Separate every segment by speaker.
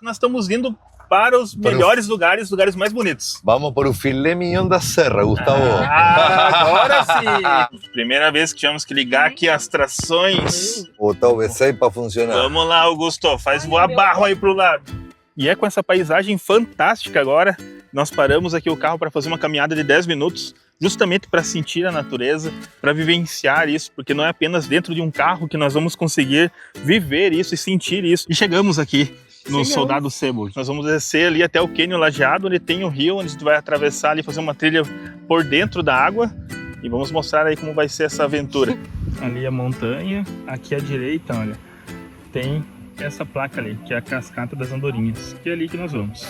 Speaker 1: Nós estamos indo para os melhores lugares, os lugares mais bonitos.
Speaker 2: Vamos para o filé mignon da serra, Gustavo.
Speaker 1: Agora sim! Primeira vez que tivemos que ligar aqui as trações.
Speaker 2: Botar o V6 para funcionar.
Speaker 1: Vamos lá, Augusto, faz voar barro aí pro lado. E é com essa paisagem fantástica agora, nós paramos aqui o carro para fazer uma caminhada de 10 minutos, justamente para sentir a natureza, para vivenciar isso, porque não é apenas dentro de um carro que nós vamos conseguir viver isso e sentir isso. E chegamos aqui no Soldado Sebo. Nós vamos descer ali até o Cânion Lajeado, onde tem o rio, onde a gente vai atravessar ali, fazer uma trilha por dentro da água e vamos mostrar aí como vai ser essa aventura. Ali a montanha, aqui à direita, olha, tem essa placa ali, que é a Cascata das Andorinhas, que é ali que nós vamos.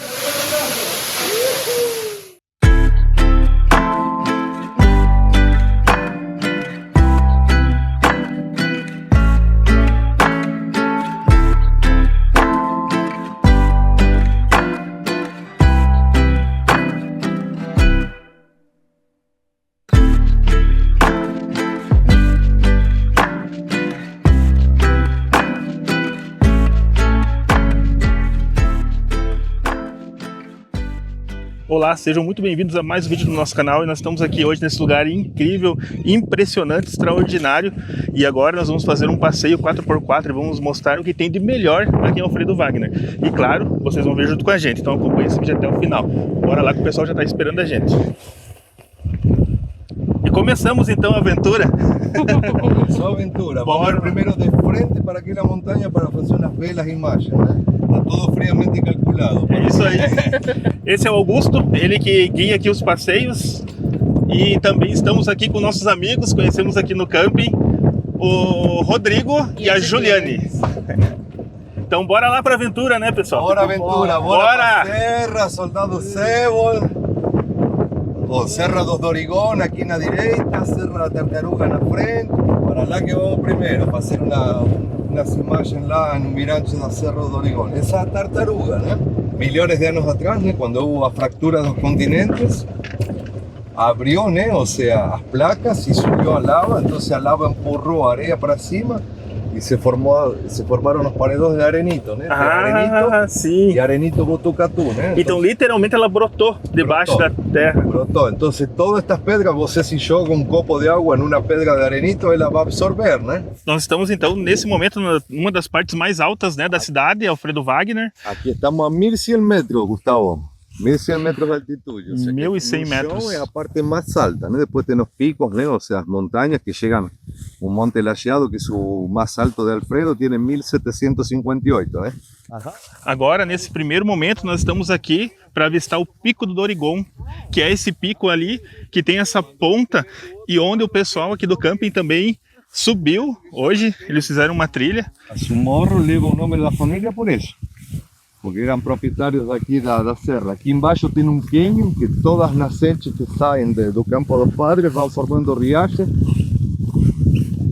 Speaker 1: Olá, sejam muito bem-vindos a mais um vídeo do nosso canal e nós estamos aqui hoje nesse lugar incrível, impressionante, extraordinário e agora nós vamos fazer um passeio 4x4 e vamos mostrar o que tem de melhor aqui em Alfredo Wagner. E claro, vocês vão ver junto com a gente, então acompanhe esse vídeo até o final. Bora lá que o pessoal já está esperando a gente. E começamos então a aventura.
Speaker 2: Começou a aventura. Vamos ir primeiro de frente para aquela montanha para fazer umas belas imagens, né? Está tudo friamente calculado.
Speaker 1: É isso aí. Esse é o Augusto, ele que guia aqui os passeios. E também estamos aqui com nossos amigos, conhecemos aqui no camping o Rodrigo e a Juliane. Então bora lá para a aventura, né, pessoal?
Speaker 2: Bora aventura, bora! Serra, Soldado Sebo. O Serra dos Dorigón aqui na direita, Serra da Tartaruga na frente. Para lá que vamos primeiro, para fazer umas imagens lá no mirante da Serra do Dorigón. Essa tartaruga, né? Milhões de anos atrás, né? Quando houve a fractura dos continentes, abrió, né? Ou seja, as placas e subiu a lava, então a lava empurrou a areia para cima e se formaram os paredões de arenito, né?
Speaker 1: Sim.
Speaker 2: E arenito botucatu, né?
Speaker 1: Então literalmente ela brotou debaixo da terra.
Speaker 2: Brotou. Então todas estas pedras, você se joga um copo de água em uma pedra de arenito, ela vai absorver, né?
Speaker 1: Nós estamos então nesse momento numa das partes mais altas, né, da cidade, Alfredo Wagner.
Speaker 2: Aqui estamos a 1.100 metros, Gustavo. 1.100 metros de altitude. O sea,
Speaker 1: 1.100 metros.
Speaker 2: É a parte mais alta, né? Depois tem os picos, né? Ou seja, as montanhas que chegam. O Monte Lajeado, que é o mais alto de Alfredo, tem 1.758, né?
Speaker 1: Agora, nesse primeiro momento, nós estamos aqui para avistar o Pico do Dorigón, que é esse pico ali, que tem essa ponta e onde o pessoal aqui do camping também subiu. Hoje, eles fizeram uma trilha.
Speaker 2: O morro leva o nome da família por isso. Porque eram proprietários aqui da serra. Aqui embaixo tem um cânion que todas as nascentes que saem do Campo dos Padres vão formando riachos.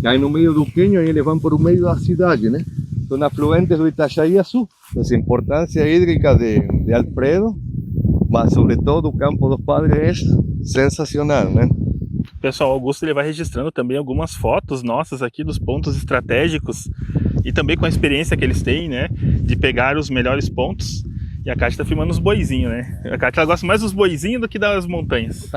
Speaker 2: Caem no meio do cânion e eles vão por o meio da cidade, né? São afluentes do Itajaí-Açu. Essa importância hídrica de Alfredo, mas sobretudo o Campo dos Padres é sensacional, né?
Speaker 1: Pessoal, o Augusto ele vai registrando também algumas fotos nossas aqui dos pontos estratégicos e também com a experiência que eles têm, né, de pegar os melhores pontos. E a Kátia tá filmando os boizinhos, né? A Kátia ela gosta mais dos boizinhos do que das montanhas.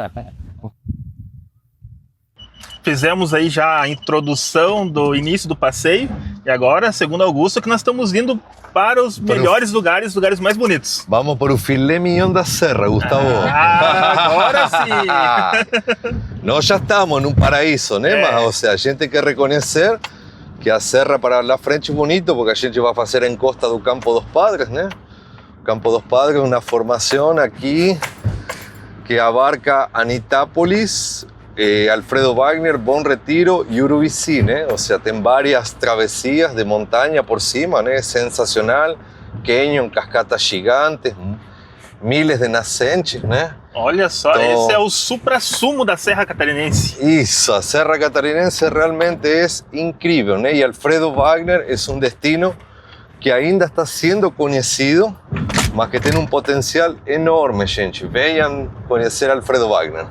Speaker 1: Fizemos aí já a introdução do início do passeio e agora, segundo Augusto, que nós estamos indo para os melhores lugares, os lugares mais bonitos.
Speaker 2: Vamos para o filé mignon da serra, Gustavo.
Speaker 1: Agora sim!
Speaker 2: Nós já estamos num paraíso, né? Mas, ou seja, a gente tem que reconhecer que a serra para lá frente é bonito, porque a gente vai fazer a encosta do Campo dos Padres, né? O Campo dos Padres é uma formação aqui que abarca Anitápolis, Alfredo Wagner, Bom Retiro e Urubici, né? Ou seja, tem várias travessias de montanha por cima, né? Sensacional, cânion, cascatas gigantes, miles de nascentes, né?
Speaker 1: Olha só, então, esse é o supra-sumo da Serra Catarinense.
Speaker 2: Isso, a Serra Catarinense realmente é incrível, né? E Alfredo Wagner é um destino que ainda está sendo conhecido, mas que tem um potencial enorme, gente. Venham conhecer Alfredo Wagner.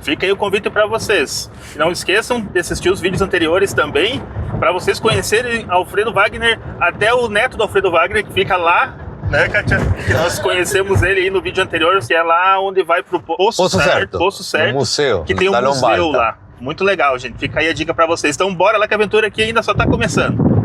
Speaker 1: Fica aí o convite para vocês. Não esqueçam de assistir os vídeos anteriores também, para vocês conhecerem Alfredo Wagner, até o neto do Alfredo Wagner, que fica lá né, Kátia? Que nós conhecemos ele aí no vídeo anterior, que é lá onde vai pro Poço Certo. Poço Certo.
Speaker 2: No museu.
Speaker 1: Que tem um museu lá. Muito legal, gente. Fica aí a dica para vocês. Então bora lá que a aventura aqui ainda só tá começando.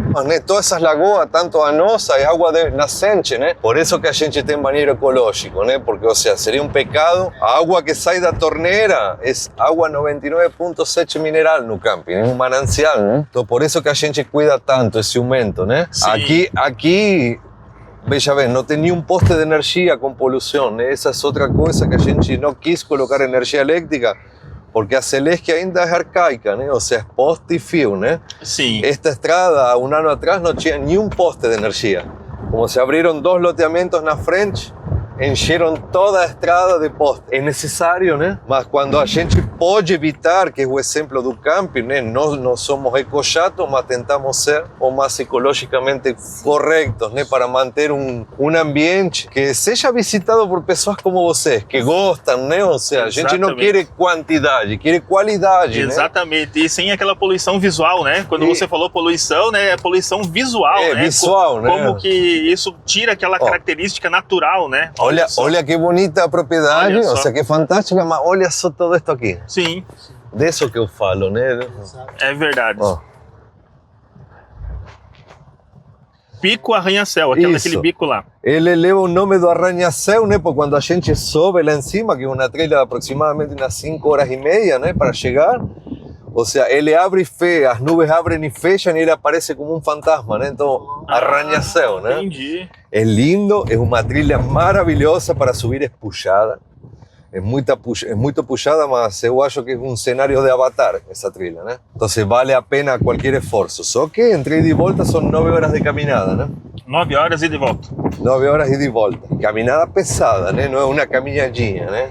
Speaker 2: Todas essas lagoas, tanto anosa, é água nascente, né? Por isso que a gente tem banheiro ecológico, né? Porque, ou seja, seria um pecado. A água que sai da torneira é água 99,7 mineral no camping, é um manancial, né? Então, por isso que a gente cuida tanto esse aumento, né?
Speaker 1: Sim.
Speaker 2: Aqui, veja bem, não tem nenhum poste de energia com poluição, né? Essa é outra coisa que a gente não quis colocar energia elétrica, porque a Celeste ainda é arcaica, né? Ou seja, poste e fio, né?
Speaker 1: Sim.
Speaker 2: Esta estrada, um ano atrás, não tinha nenhum poste de energia. Como se abriram 2 loteamentos na frente, encheram toda a estrada de poste. É necessário, né? Mas quando a gente pode evitar, que é o exemplo do camping, né? Nós não somos ecochatos, mas tentamos ser o mais ecologicamente corretos, né? Para manter um ambiente que seja visitado por pessoas como vocês, que gostam, né? Ou seja, a gente não quer quantidade, quer qualidade,
Speaker 1: exatamente, né? E sem aquela poluição visual, né? Quando você falou poluição, né? É poluição visual, né?
Speaker 2: Visual, né?
Speaker 1: Como que isso tira aquela característica natural, né?
Speaker 2: Olha que bonita a propriedade, ou seja, que fantástica, mas olha só todo isso aqui.
Speaker 1: Sim.
Speaker 2: Disso que eu falo, né?
Speaker 1: É verdade. Pico Arranha-Céu, aquele bico lá.
Speaker 2: Ele leva o nome do arranha-céu, né? Porque quando a gente sobe lá em cima, que é uma trilha de aproximadamente umas 5 horas e meia, né? Para chegar. Ou seja, ele abre e fecha, as nuvens abrem e fecham e ele aparece como um fantasma, né? Então, arranha-céu, né?
Speaker 1: Entendi.
Speaker 2: É lindo, é uma trilha maravilhosa para subir espuxada. É muito puxada, mas eu acho que é um cenário de Avatar, essa trilha, né? Então, vale a pena qualquer esforço. Só que entre ida e volta são 9 horas de caminhada, né?
Speaker 1: 9 horas ida e volta.
Speaker 2: 9 horas ida e volta. Caminhada pesada, né? Não é uma caminhadinha, né?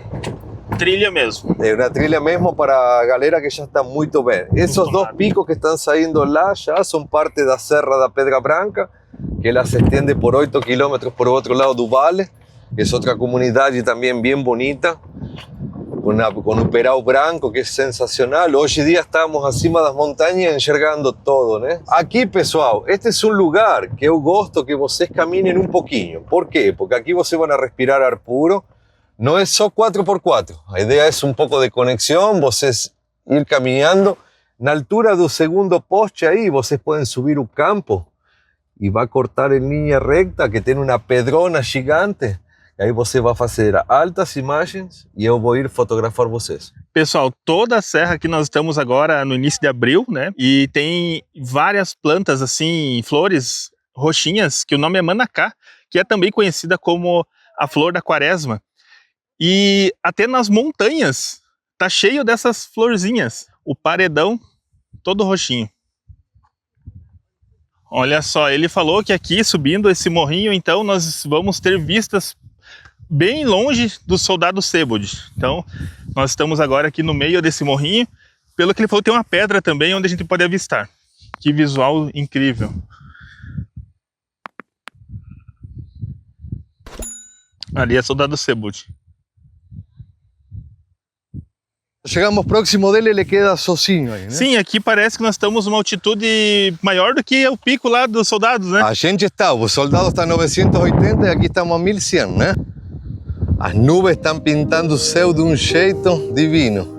Speaker 1: Trilha mesmo.
Speaker 2: É uma trilha mesmo para a galera que já está muito bem. Esses 2 picos que estão saindo lá já são parte da Serra da Pedra Branca, que ela se estende por 8 quilômetros por outro lado do vale, que é outra comunidade também bem bonita, com um peral branco que é sensacional. Hoje em dia estamos acima das montanhas enxergando todo, né? Aqui, pessoal, este é um lugar que eu gosto que vocês caminhem um pouquinho. Por quê? Porque aqui vocês vão respirar ar puro. Não é só 4x4. A ideia é um pouco de conexão, vocês ir caminhando. Na altura do segundo poste aí, vocês podem subir o campo e vai cortar em linha reta, que tem uma pedrona gigante. E aí você vai fazer altas imagens e eu vou ir fotografar vocês.
Speaker 1: Pessoal, toda a serra que nós estamos agora no início de abril, né? E tem várias plantas assim, flores roxinhas, que o nome é manacá, que é também conhecida como a flor da quaresma. E até nas montanhas tá cheio dessas florzinhas. O paredão todo roxinho. Olha só, ele falou que aqui subindo esse morrinho, então nós vamos ter vistas bem longe do Soldado Sebold. Então nós estamos agora aqui no meio desse morrinho. Pelo que ele falou, tem uma pedra também onde a gente pode avistar. Que visual incrível. Ali é Soldado Sebold.
Speaker 2: Chegamos próximo dele, ele queda sozinho aí, né?
Speaker 1: Sim, aqui parece que nós estamos numa altitude maior do que o pico lá dos soldados, né?
Speaker 2: A gente está, os soldados estão a 980 e aqui estamos a 1100, né? As nuvens estão pintando o céu de um jeito divino.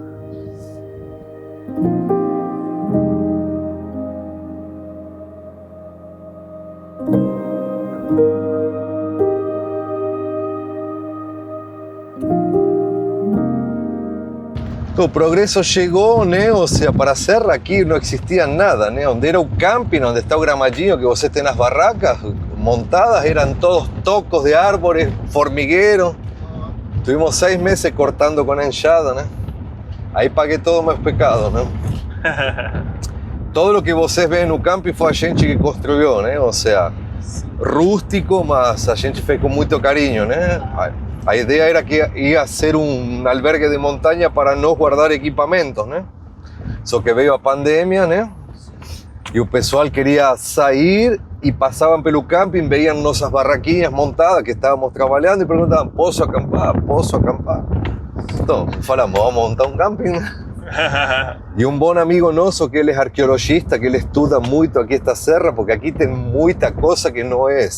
Speaker 2: O progresso chegou, né? Ou seja, para a serra aqui não existia nada, né? Onde era o camping, onde está o gramadinho que você tem nas barracas montadas, eram todos tocos de árvores, formigueiro. Tuvimos 6 meses cortando com a enxada, né? Aí paguei todos meus pecados, né? Todo o que vocês veem no camping foi a gente que construiu, né? Ou seja, rústico, mas a gente fez com muito carinho, né? A ideia era que ia ser um albergue de montanha para nós guardar equipamentos, né? Só que veio a pandemia, né? E o pessoal queria sair e passavam pelo camping, veiam nossas barraquinhas montadas que estávamos trabalhando e perguntavam: posso acampar? Posso acampar? Então, falamos: vamos montar um camping, né? E um bom amigo nosso, que ele é arqueologista, que ele estuda muito aqui esta serra, porque aqui tem muita coisa que não é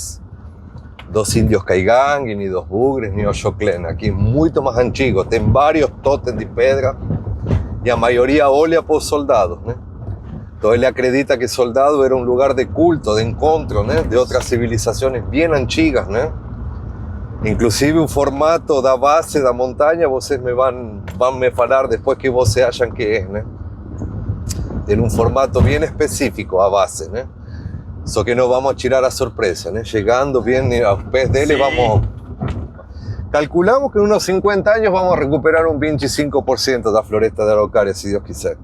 Speaker 2: 2 indios caigangue, ni 2 bugres, ni oxoclén. Aqui muito mais antigo, tem vários totens de pedra e a maioria olha para os soldados, né? Então ele acredita que soldado era um lugar de culto, de encontro, né? De outras civilizações bem antigas, né? Inclusive o formato da base da montanha, vocês vão me falar depois que vocês acham que é, né? Tem um formato bem específico a base, né? Só que não vamos tirar a surpresa, né? Chegando bem aos pés dele, vamos... Calculamos que em uns 50 anos vamos recuperar um 25% da floresta de Araucária, se Deus quiser.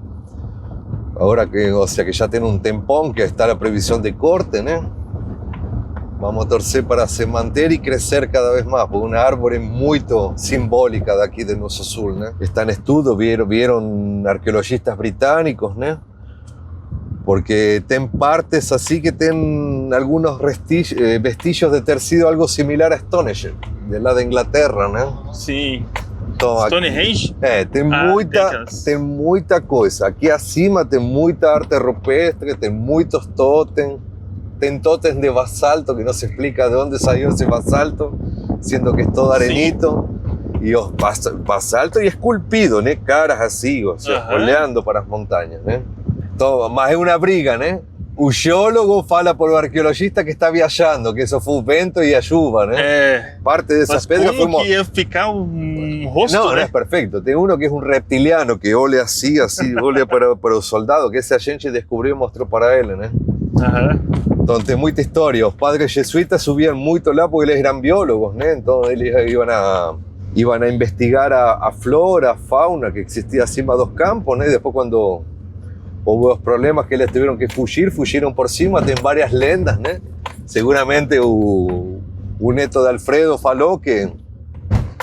Speaker 2: Agora que, o sea, que já tem um tempão que está a previsão de corte, né? Vamos torcer para se manter e crescer cada vez mais, porque uma árvore muito simbólica daqui do nosso sul, né? Está em estudo, vieron arqueologistas britânicos, né? Porque tem partes assim que tem algunos vestigios de ter sido algo similar a Stonehenge, de lá da Inglaterra, né?
Speaker 1: Sim.
Speaker 2: Então,
Speaker 1: Stonehenge?
Speaker 2: Tem muita coisa. Aqui acima tem muita arte rupestre, tem muitos totens. Tem totens de basalto que no se explica de onde salió ese basalto, siendo que es todo arenito. Sí. Y basalto y esculpido, ¿no? Caras así, o sea, olhando para las montañas, ¿no? Todo, más es una briga, ¿no? O geólogo fala por o arqueologista que está viajando, que eso fue un vento y a chuva, ¿no? Parte de esas pedras
Speaker 1: fuimos... que ia ficar rosto,
Speaker 2: no,
Speaker 1: né?
Speaker 2: No es perfecto. Tem uno que es un reptiliano que olha así, olha para o soldado, que ese agente descubrió y mostró para él, ¿no? Então tem muita história. Os padres jesuítas subiam muito lá porque eles eram biólogos, né? Então eles iban a investigar a flora, a fauna que existia acima dos campos, né? Depois quando houve os problemas que eles tiveram que fugir, fugiram por cima. Tem várias lendas, né? Seguramente o neto de Alfredo falou que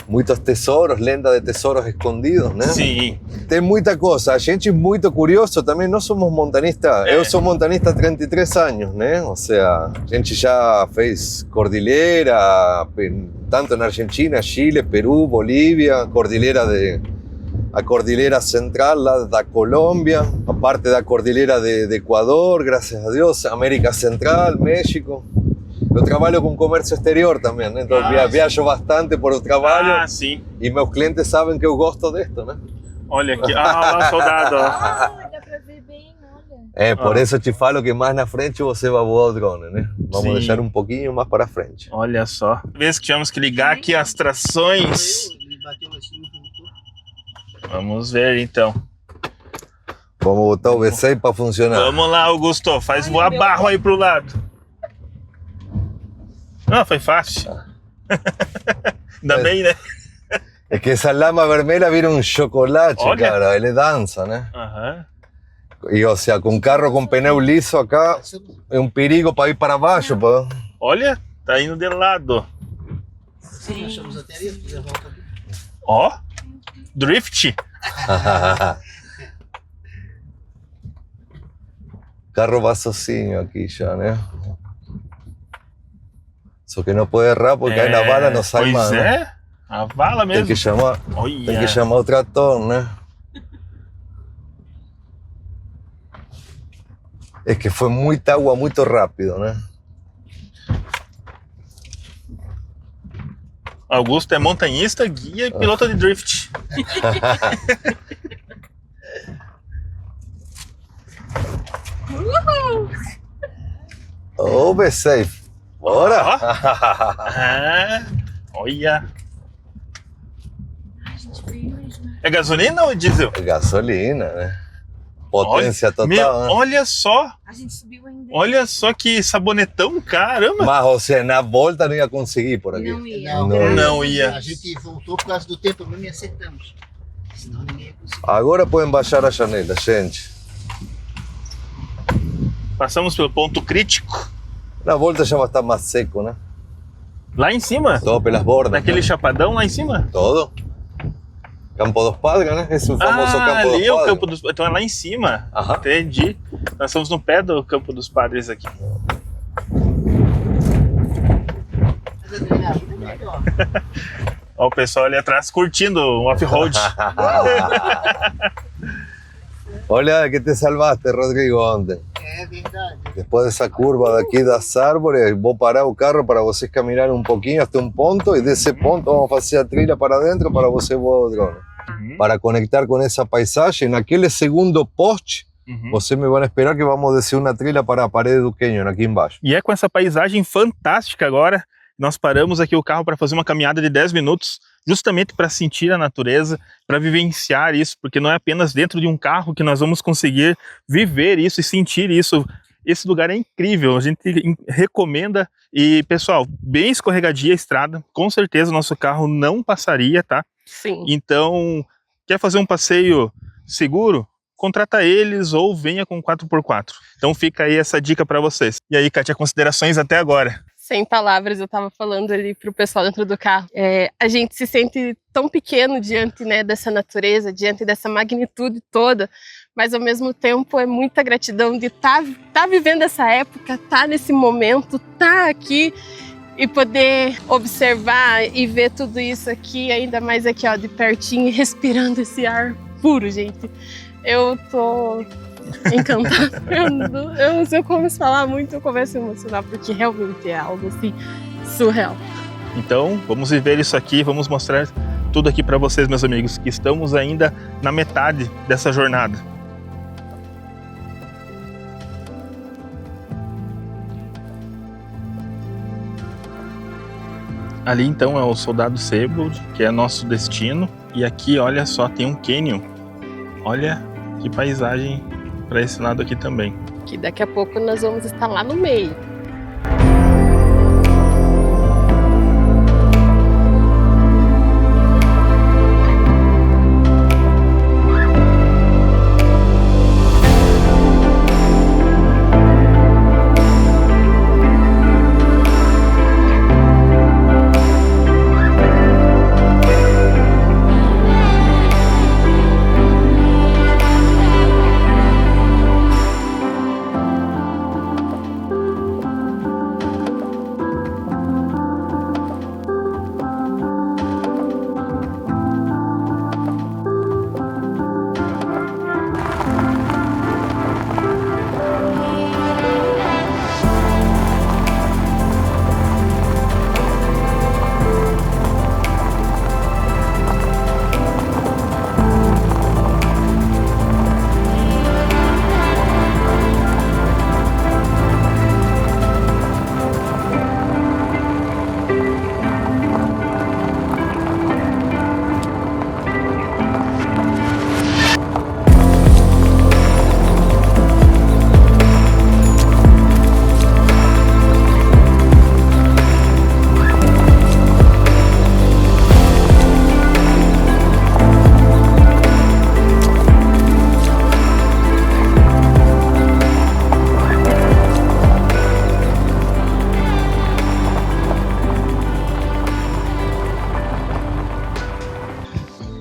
Speaker 2: muitos tesouros, lenda de tesouros escondidos, né?
Speaker 1: Sim.
Speaker 2: Tem muita coisa. A gente é muito curioso também. Nós somos montanistas. Eu sou montanista há 33 anos, né? Ou seja, a gente já fez cordilheira, tanto na Argentina, Chile, Peru, Bolívia, a cordilheira central lá da Colômbia, a parte da cordilheira de Equador, graças a Deus, América Central, México. Eu trabalho com comércio exterior também, né? Então viajo bastante por o trabalho.
Speaker 1: Sim.
Speaker 2: E meus clientes sabem que eu gosto disto, né?
Speaker 1: Olha aqui, lá, soldado.
Speaker 3: Dá pra ver bem, olha.
Speaker 2: Por isso te falo que mais na frente você vai voar o drone, né? Vamos deixar um pouquinho mais para frente.
Speaker 1: Olha só. Vez que tivemos que ligar aqui as trações. Vamos ver então.
Speaker 2: Vamos botar o V6 para funcionar.
Speaker 1: Vamos lá, Augusto. Faz voar barro aí pro lado. Não, foi fácil. Ainda bem, né?
Speaker 2: É que essa lama vermelha vira um chocolate,
Speaker 1: olha.
Speaker 2: Cara. Ele dança, né? E, ou seja, com carro com pneu liso acá, é um perigo para ir para baixo. Pô.
Speaker 1: Olha, tá indo de lado.
Speaker 3: Sim.
Speaker 1: Ó, drift.
Speaker 2: O carro vai sozinho aqui já, né? Só que não pode errar porque aí na vala não sai mais.
Speaker 1: Pois é, a vala mesmo.
Speaker 2: Tem que chamar o trator, né? É que foi muita água muito rápido, né?
Speaker 1: Augusto é montanhista, guia e piloto de drift.
Speaker 2: Ô, V6. Bora!
Speaker 1: Olha! É gasolina ou diesel?
Speaker 2: É gasolina, né? Potência total, né?
Speaker 1: Olha só!
Speaker 3: A gente subiu ainda.
Speaker 1: Olha só que sabonetão, caramba!
Speaker 2: Mas você na volta não ia conseguir por aqui.
Speaker 3: Não ia.
Speaker 1: Não ia.
Speaker 4: A gente voltou por causa do tempo mesmo e acertamos. Senão ninguém ia conseguir.
Speaker 2: Agora podem baixar a janela, gente.
Speaker 1: Passamos pelo ponto crítico.
Speaker 2: Na volta já vai estar mais seco, né?
Speaker 1: Lá em cima?
Speaker 2: Todo pelas bordas.
Speaker 1: Naquele
Speaker 2: né?
Speaker 1: chapadão lá em cima?
Speaker 2: Todo. Campo dos Padres, né? Esse famoso Campo dos
Speaker 1: ali
Speaker 2: Padres.
Speaker 1: É o Campo dos... Então é lá em cima. Entendi. Nós estamos no pé do Campo dos Padres aqui. Ó, o pessoal ali atrás curtindo o off-road.
Speaker 2: Olha que te salvaste, Rodrigo, ontem.
Speaker 4: É verdade.
Speaker 2: Después de esa curva de aquí das árvores, vou parar o carro para vocês caminhar um pouquinho até um ponto e desse ponto vamos fazer a trilha para dentro para você voar o drone. Para conectar com essa paisagem, naquele segundo poste, vocês me vão esperar que vamos descer uma trilha para a parede do canyon aqui embaixo.
Speaker 1: E é com essa paisagem fantástica agora, nós paramos aqui o carro para fazer uma caminhada de 10 minutos, justamente para sentir a natureza, para vivenciar isso, porque não é apenas dentro de um carro que nós vamos conseguir viver isso e sentir isso. Esse lugar é incrível, a gente recomenda. E pessoal, bem escorregadia a estrada, com certeza o nosso carro não passaria, tá?
Speaker 5: Sim.
Speaker 1: Então, quer fazer um passeio seguro? Contrata eles ou venha com 4x4. Então fica aí essa dica para vocês. E aí, Kátia, considerações até agora?
Speaker 5: Sem palavras, eu tava falando ali pro pessoal dentro do carro. A gente se sente tão pequeno diante, né, dessa natureza, diante dessa magnitude toda, mas ao mesmo tempo é muita gratidão de tá vivendo essa época, tá nesse momento, tá aqui e poder observar e ver tudo isso aqui, ainda mais aqui, ó, de pertinho, respirando esse ar puro, gente. Eu tô encantada. Eu, se eu começo a falar muito, eu começo a emocionar, porque realmente é algo assim surreal.
Speaker 1: Então, vamos viver isso aqui, vamos mostrar tudo aqui para vocês, meus amigos, que estamos ainda na metade dessa jornada. Ali então é o Soldado Sebold, que é nosso destino. E aqui, olha só, tem um canyon. Olha que paisagem para esse lado aqui também.
Speaker 5: Que daqui a pouco nós vamos estar lá no meio.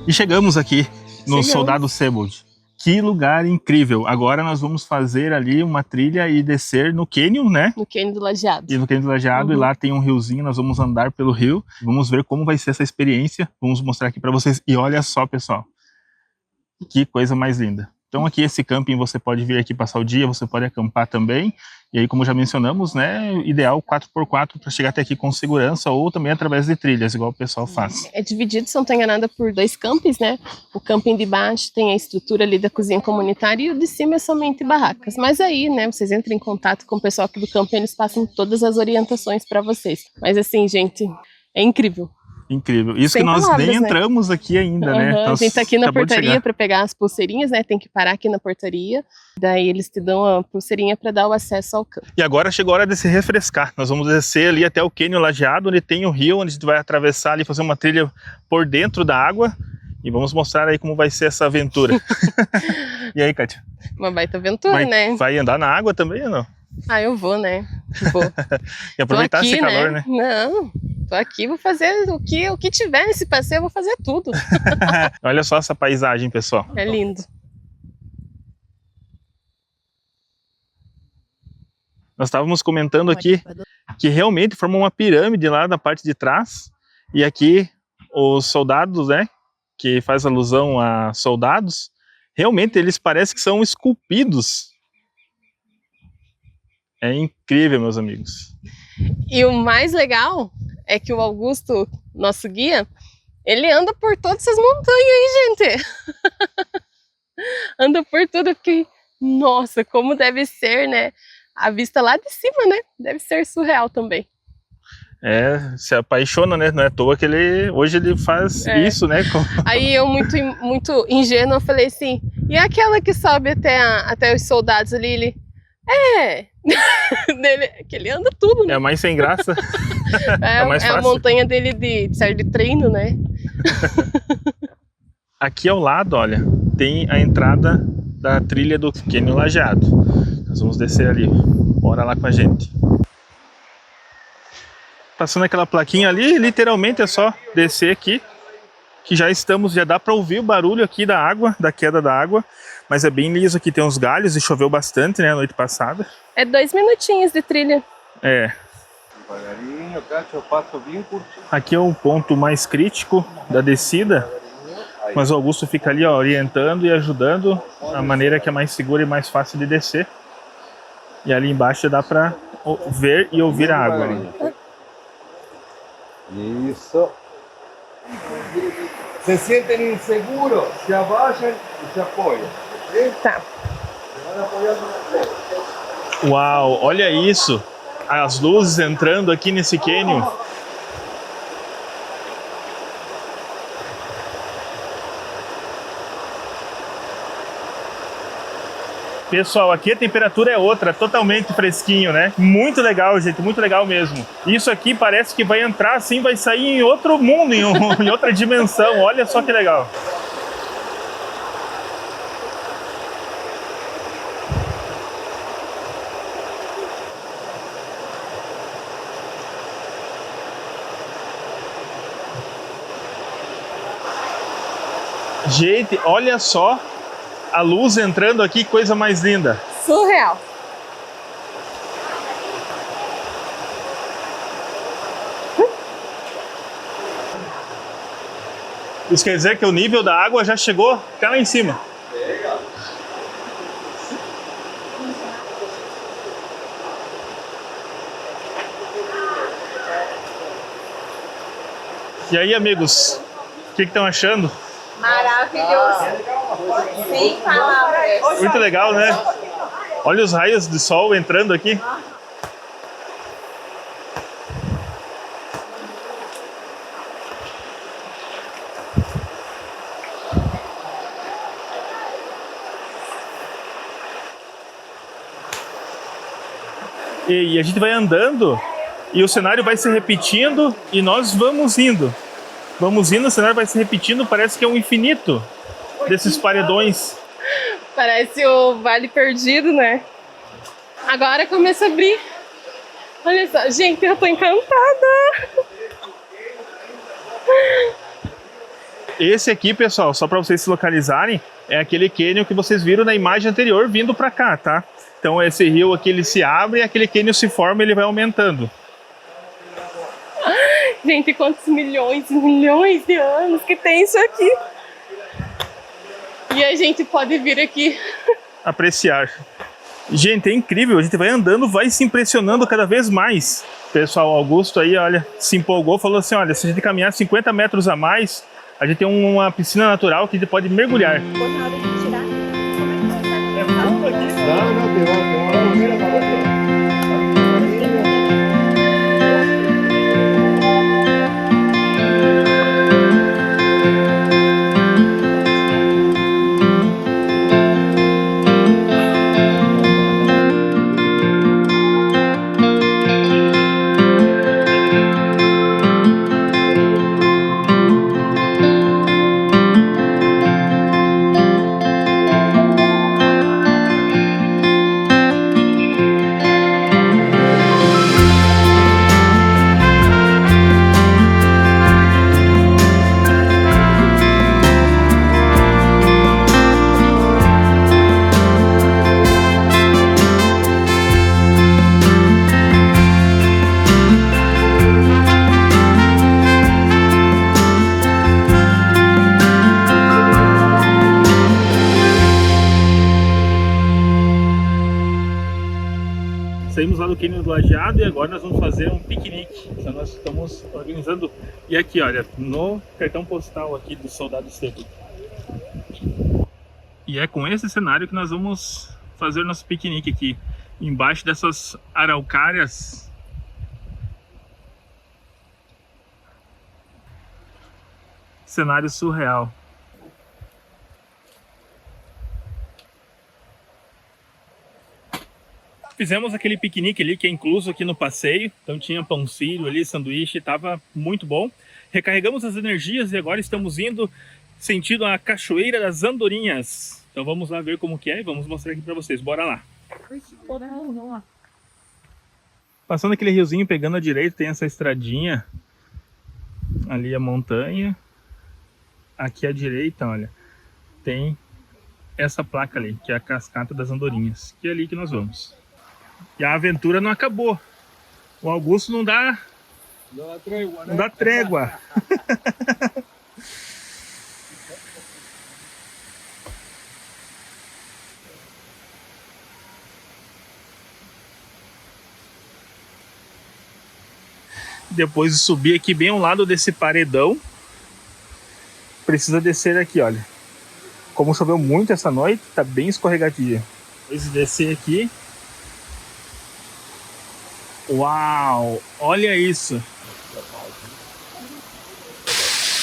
Speaker 1: E chegamos aqui no Soldado Sebold. Que lugar incrível! Agora nós vamos fazer ali uma trilha e descer no Canyon, né?
Speaker 5: No Canyon do Lajeado.
Speaker 1: E no Canyon do Lajeado, e lá tem um riozinho, nós vamos andar pelo rio. Vamos ver como vai ser essa experiência. Vamos mostrar aqui para vocês. E olha só, pessoal, que coisa mais linda. Então aqui esse camping você pode vir aqui passar o dia, você pode acampar também. E aí, como já mencionamos, né, ideal 4x4 para chegar até aqui com segurança ou também através de trilhas, igual o pessoal faz.
Speaker 5: É dividido, se não estou enganada, por 2 campings, né? O camping de baixo tem a estrutura ali da cozinha comunitária e o de cima é somente barracas. Mas aí, né, vocês entram em contato com o pessoal aqui do camping, eles passam todas as orientações para vocês. Mas assim, gente, é incrível.
Speaker 1: Incrível. Isso
Speaker 5: Sem
Speaker 1: que nós
Speaker 5: palavras,
Speaker 1: nem
Speaker 5: né?
Speaker 1: entramos aqui ainda, né?
Speaker 5: A gente tá aqui na
Speaker 1: acabou de
Speaker 5: portaria
Speaker 1: chegar.
Speaker 5: para pegar as pulseirinhas, né? Tem que parar aqui na portaria. Daí eles te dão a pulseirinha para dar o acesso ao campo.
Speaker 1: E agora chegou a hora de se refrescar. Nós vamos descer ali até o Canyon Lajeado, onde tem o rio, onde a gente vai atravessar ali, fazer uma trilha por dentro da água. E vamos mostrar aí como vai ser essa aventura. E aí, Kátia?
Speaker 5: Uma baita aventura, né?
Speaker 1: Vai andar na água também ou não?
Speaker 5: Ah, eu vou, né? Vou.
Speaker 1: E aproveitar
Speaker 5: Tô aqui,
Speaker 1: esse calor, né?
Speaker 5: Não, tô aqui, vou fazer o que tiver nesse passeio, eu vou fazer tudo.
Speaker 1: Olha só essa paisagem, pessoal.
Speaker 5: É lindo.
Speaker 1: Nós estávamos comentando aqui que realmente forma uma pirâmide lá na parte de trás. E aqui os soldados, né, que faz alusão a soldados, realmente eles parecem que são esculpidos É incrível, meus amigos.
Speaker 5: E o mais legal é que o Augusto, nosso guia, ele anda por todas essas montanhas aí, gente. Anda por tudo, porque, nossa, como deve ser, né? A vista lá de cima, né? Deve ser surreal também.
Speaker 1: Se apaixona, né? Não é à toa que hoje ele faz isso, né?
Speaker 5: Aí eu, muito ingênua, falei assim, e aquela que sobe até os soldados ali? Ele, que ele anda tudo, né?
Speaker 1: É mais sem graça. É mais fácil.
Speaker 5: A montanha dele de treino, né?
Speaker 1: Aqui ao lado, olha, tem a entrada da trilha do Cânion Lajeado. Nós vamos descer ali. Bora lá com a gente. Passando aquela plaquinha ali, literalmente é só descer aqui, que já dá para ouvir o barulho aqui da água, da queda da água, mas é bem liso aqui, tem uns galhos e choveu bastante, né, a noite passada.
Speaker 5: É 2 minutinhos de trilha.
Speaker 2: Devagarinho, Cátia, eu passo bem curtinho.
Speaker 1: Aqui é o ponto mais crítico da descida, mas o Augusto fica ali, ó, orientando e ajudando a maneira que é mais segura e mais fácil de descer. E ali embaixo dá para ver e ouvir a água. Né?
Speaker 2: Isso. Se sentem inseguros, se abaixam e se apoiam. Okay?
Speaker 5: Tá.
Speaker 1: Uau, olha isso! As luzes entrando aqui nesse cânion. Pessoal, aqui a temperatura é outra, totalmente fresquinho, né? Muito legal, gente, muito legal mesmo. Isso aqui parece que vai entrar assim, vai sair em outro mundo, em outra dimensão. Olha só que legal. Gente, olha só a luz entrando aqui, coisa mais linda.
Speaker 5: Surreal.
Speaker 1: Isso quer dizer que o nível da água já chegou cá lá em cima. E aí, amigos, o que estão achando?
Speaker 3: Maravilhoso. Sem palavras.
Speaker 1: Muito legal, né? Olha os raios de sol entrando aqui. E a gente vai andando e o cenário vai se repetindo e nós vamos indo. Vamos indo, o cenário vai se repetindo, parece que é um infinito desses paredões.
Speaker 5: Parece o Vale Perdido, né? Agora começa a abrir. Olha só, gente, eu tô encantada.
Speaker 1: Esse aqui, pessoal, só para vocês se localizarem, é aquele cânion que vocês viram na imagem anterior vindo para cá, tá? Então esse rio aqui ele se abre e aquele cânion se forma e ele vai aumentando.
Speaker 5: Gente, quantos milhões e milhões de anos que tem isso aqui. E a gente pode vir aqui
Speaker 1: apreciar. Gente, é incrível, a gente vai andando, vai se impressionando cada vez mais. Pessoal, Augusto aí, olha, se empolgou, falou assim, olha, se a gente caminhar 50 metros a mais, a gente tem uma piscina natural que a gente pode mergulhar.
Speaker 3: Na hora de tirar, como é que vai estar?
Speaker 1: É fundo aqui, né?
Speaker 2: Não, te va a volver a caer.
Speaker 1: Saímos lá do Cânion do Lajeado e agora nós vamos fazer um piquenique. Então nós estamos organizando. E aqui, olha, no cartão postal aqui do Soldado Sêbode. E é com esse cenário que nós vamos fazer nosso piquenique aqui, embaixo dessas araucárias. Cenário surreal. Fizemos aquele piquenique ali que é incluso aqui no passeio, então tinha pão sírio ali, sanduíche, estava muito bom. Recarregamos as energias e agora estamos indo sentido a Cachoeira das Andorinhas. Então vamos lá ver como que é e vamos mostrar aqui para vocês. Bora lá. Passando aquele riozinho, pegando à direita, tem essa estradinha. Ali a montanha. Aqui à direita, olha, tem essa placa ali, que é a Cascata das Andorinhas, que é ali que nós vamos. E a aventura não acabou. O Augusto não dá trégua, né? Não dá trégua. Depois de subir aqui bem ao lado desse paredão, precisa descer aqui, olha. Como choveu muito essa noite, tá bem escorregadia. Depois de descer aqui. Uau! Olha isso!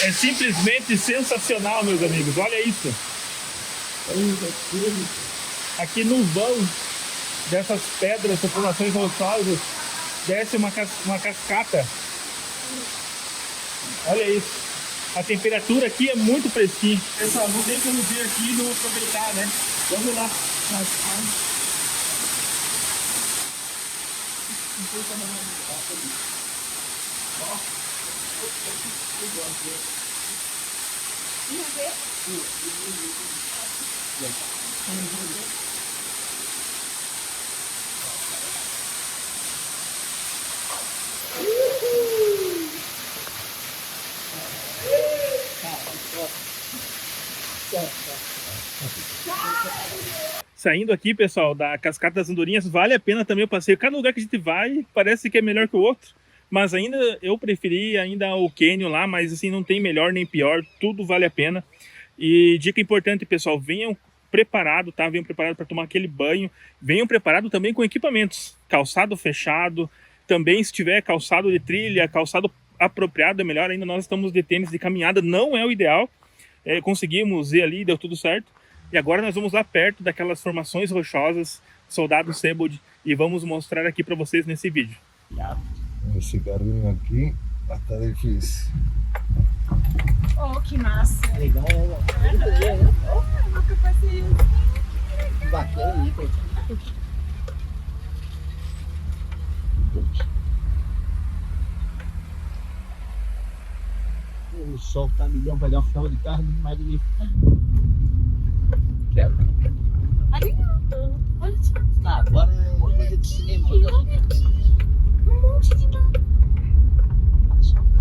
Speaker 1: É simplesmente sensacional, meus amigos. Olha isso! Aqui no vão dessas pedras, formações rochosas, desce uma cascata. Olha isso! A temperatura aqui é muito fresquinha. Pessoal, não tem como vir aqui e não aproveitar, né? Vamos lá. Saindo aqui, pessoal, da Cascata das Andorinhas, vale a pena também o passeio. Cada lugar que a gente vai parece que é melhor que o outro, mas ainda eu preferi ainda o Cânion lá, mas assim, não tem melhor nem pior, tudo vale a pena. E dica importante, pessoal, venham preparado, tá? Venham preparado para tomar aquele banho, venham preparado também com equipamentos, calçado fechado, também se tiver calçado de trilha, calçado apropriado é melhor ainda. Nós estamos de tênis de caminhada, não é o ideal, conseguimos ir ali, deu tudo certo. E agora nós vamos lá perto daquelas formações rochosas, Soldado Sêbode, e vamos mostrar aqui para vocês nesse vídeo.
Speaker 2: Esse carrinho aqui está difícil.
Speaker 3: Oh, que massa!
Speaker 4: Legal,
Speaker 3: Eu nunca passei isso.
Speaker 4: bacana, né? O sol tá milhão, vai dar um final de tarde, mas quero.
Speaker 3: Olha só.
Speaker 4: Agora é coisa de cinema.
Speaker 3: Um monte de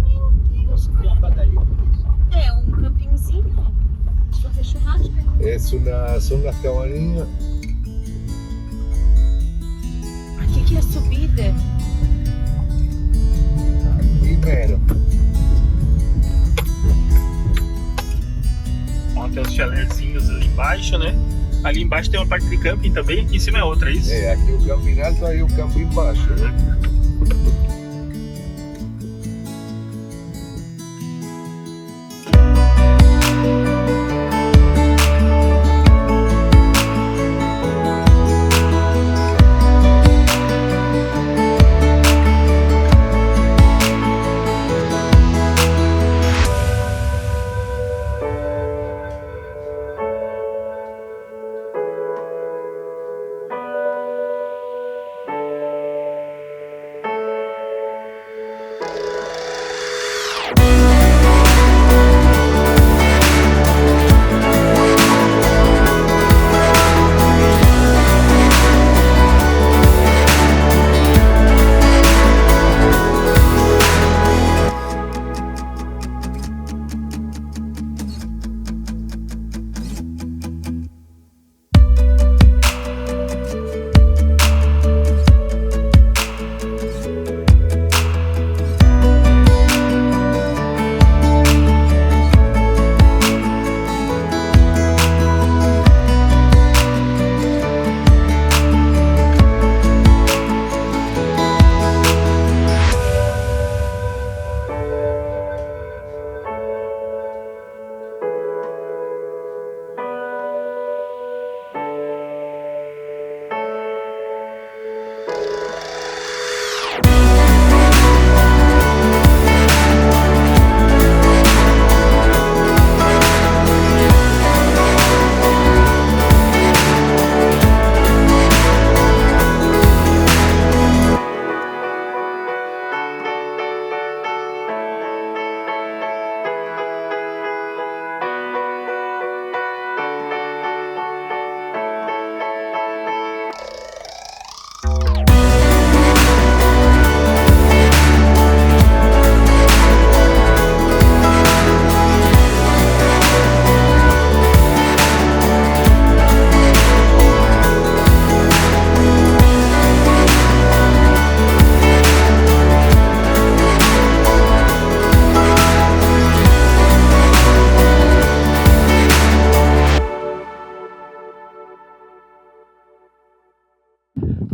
Speaker 3: Meu Deus.
Speaker 4: Tem uma padaria.
Speaker 3: É um campinzinho. Fazer churrasco.
Speaker 2: Son las cabañas.
Speaker 3: Aqui que é a subida.
Speaker 2: Primero.
Speaker 1: Ó, tem os chalézinhos ali embaixo, né? Ali embaixo tem uma parte de camping também, aqui em cima é outra, é isso?
Speaker 2: Aqui o camping alto, aí o camping baixo, né?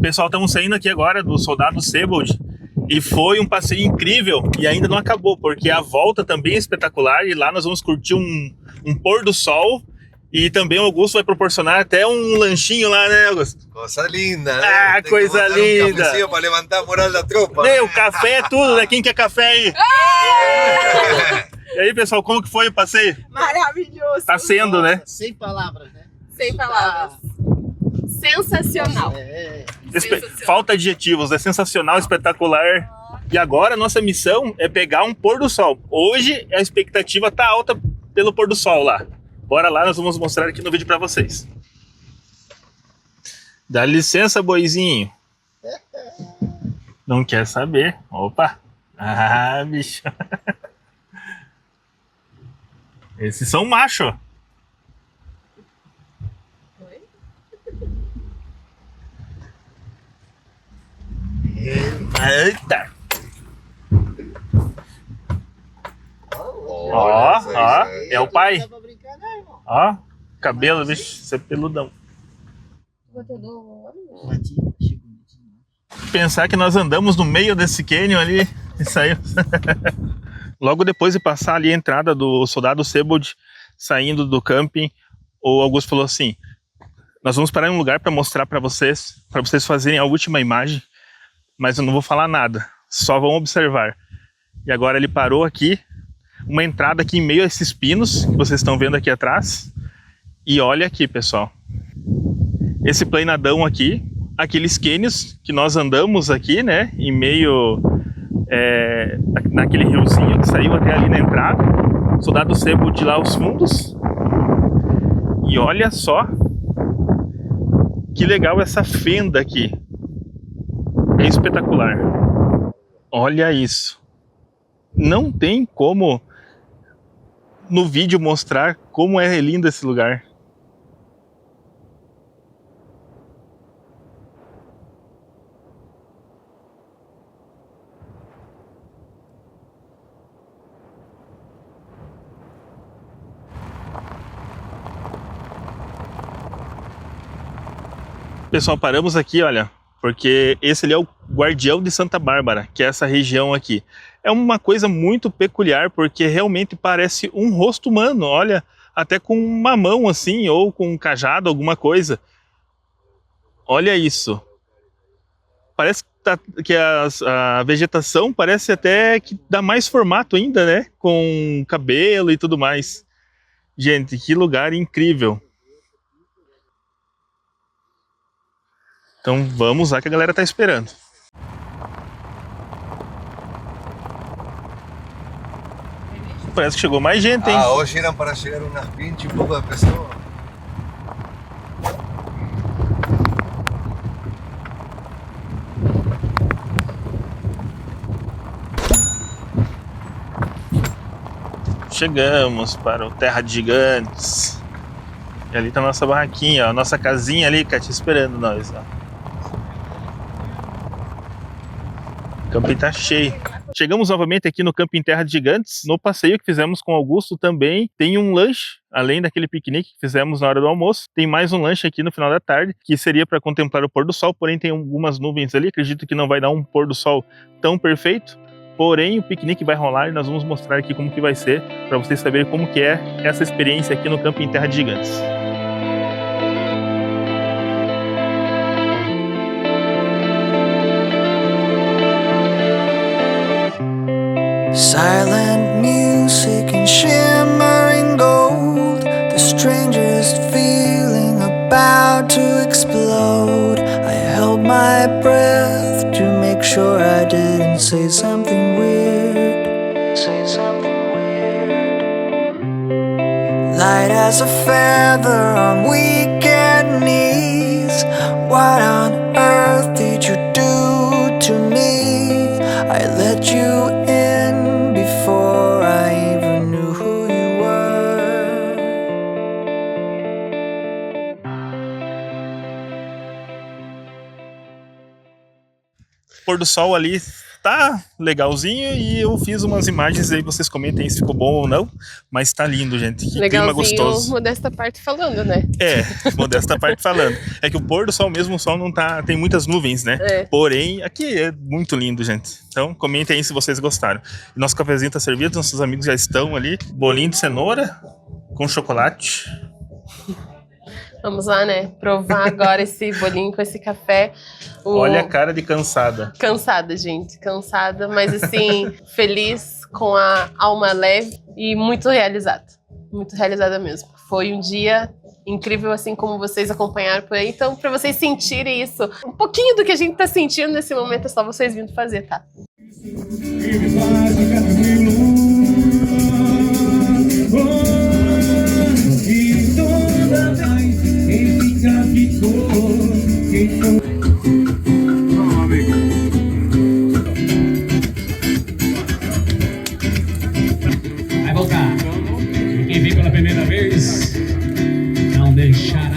Speaker 1: Pessoal, estamos saindo aqui agora do Soldado Sebold e foi um passeio incrível e ainda não acabou, porque a volta também é espetacular e lá nós vamos curtir um pôr do sol e também o Augusto vai proporcionar até um lanchinho lá, né, Augusto?
Speaker 2: Cosa linda, né?
Speaker 1: Ah,
Speaker 2: Tem que
Speaker 1: coisa
Speaker 2: botar
Speaker 1: linda.
Speaker 2: Um cafezinho para levantar a moral da tropa.
Speaker 1: Meu, café é tudo, né? Quem quer café aí? E aí, pessoal, como que foi o passeio?
Speaker 3: Maravilhoso.
Speaker 1: Tá sendo, né?
Speaker 4: Sem palavras, né?
Speaker 5: Sem palavras. Sensacional.
Speaker 1: Falta adjetivos, é sensacional, espetacular. E agora a nossa missão é pegar um pôr do sol. Hoje a expectativa tá alta pelo pôr do sol lá. Bora lá, nós vamos mostrar aqui no vídeo pra vocês. Dá licença, boizinho. Não quer saber. Opa. Ah, bicho. Esses são macho. Eita. Ó, ó, é o pai.
Speaker 4: Não dá pra brincar, não, irmão.
Speaker 1: Ó, cabelo, bicho, isso é peludão.
Speaker 4: Bonitinho, achei bonitinho.
Speaker 1: Pensar que nós andamos no meio desse canyon ali e saímos. Logo depois de passar ali a entrada do Soldado Sebold, saindo do camping, o Augusto falou assim: nós vamos parar em um lugar para mostrar para vocês fazerem a última imagem, mas eu não vou falar nada, só vão observar. E agora ele parou aqui, uma entrada aqui em meio a esses pinos que vocês estão vendo aqui atrás. E olha aqui, pessoal, esse planadão aqui, aqueles cânions que nós andamos aqui, né, em meio naquele riozinho que saiu até ali na entrada, Soldado Sebold de lá aos fundos. E olha só que legal essa fenda aqui, é espetacular. Olha isso, não tem como no vídeo mostrar como é lindo esse lugar. Pessoal, paramos aqui, olha, porque esse ali é o Guardião de Santa Bárbara, que é essa região aqui. É uma coisa muito peculiar, porque realmente parece um rosto humano, olha, até com uma mão assim, ou com um cajado, alguma coisa. Olha isso. Parece que a vegetação parece até que dá mais formato ainda, né? Com cabelo e tudo mais. Gente, que lugar incrível. Então vamos lá que a galera tá esperando. Parece que chegou mais gente, hein?
Speaker 2: Ah, hoje eram para chegar umas 20 e poucas pessoas.
Speaker 1: Chegamos para o Terra de Gigantes. E ali tá a nossa barraquinha, ó, a nossa casinha ali, Kátia, esperando nós, ó. O camping tá cheio. Chegamos novamente aqui no Camping Terra de Gigantes. No passeio que fizemos com o Augusto também tem um lanche, além daquele piquenique que fizemos na hora do almoço. Tem mais um lanche aqui no final da tarde, que seria para contemplar o pôr do sol, porém tem algumas nuvens ali. Acredito que não vai dar um pôr do sol tão perfeito. Porém, o piquenique vai rolar e nós vamos mostrar aqui como que vai ser, para vocês saberem como que é essa experiência aqui no Camping Terra de Gigantes.
Speaker 6: Silent music and shimmering gold, the strangest feeling about to explode. I held my breath to make sure I didn't say something weird. Light as a feather on weekend knees. What on earth did you do to me? I let you in before I even knew who you were.
Speaker 1: O pôr do sol ali tá legalzinho e eu fiz umas imagens aí, vocês comentem se ficou bom ou não, mas tá lindo, gente. Que clima gostoso.
Speaker 5: Modesta parte falando, né?
Speaker 1: É, modesta parte falando. É que o pôr do sol mesmo, o sol não tá, tem muitas nuvens, né?
Speaker 5: É.
Speaker 1: Porém, aqui é muito lindo, gente. Então, comentem aí se vocês gostaram. Nosso cafezinho tá servido, nossos amigos já estão ali. Bolinho de cenoura com chocolate.
Speaker 5: Vamos lá, né? Provar agora esse bolinho com esse café.
Speaker 1: Olha a cara de cansada.
Speaker 5: Cansada, gente. Cansada, mas assim, feliz, com a alma leve e muito realizada. Muito realizada mesmo. Foi um dia incrível, assim como vocês acompanharam por aí. Então, para vocês sentirem isso, um pouquinho do que a gente tá sentindo nesse momento, é só vocês vindo fazer, tá?
Speaker 7: Vai voltar. Quem vem pela primeira vez não deixará.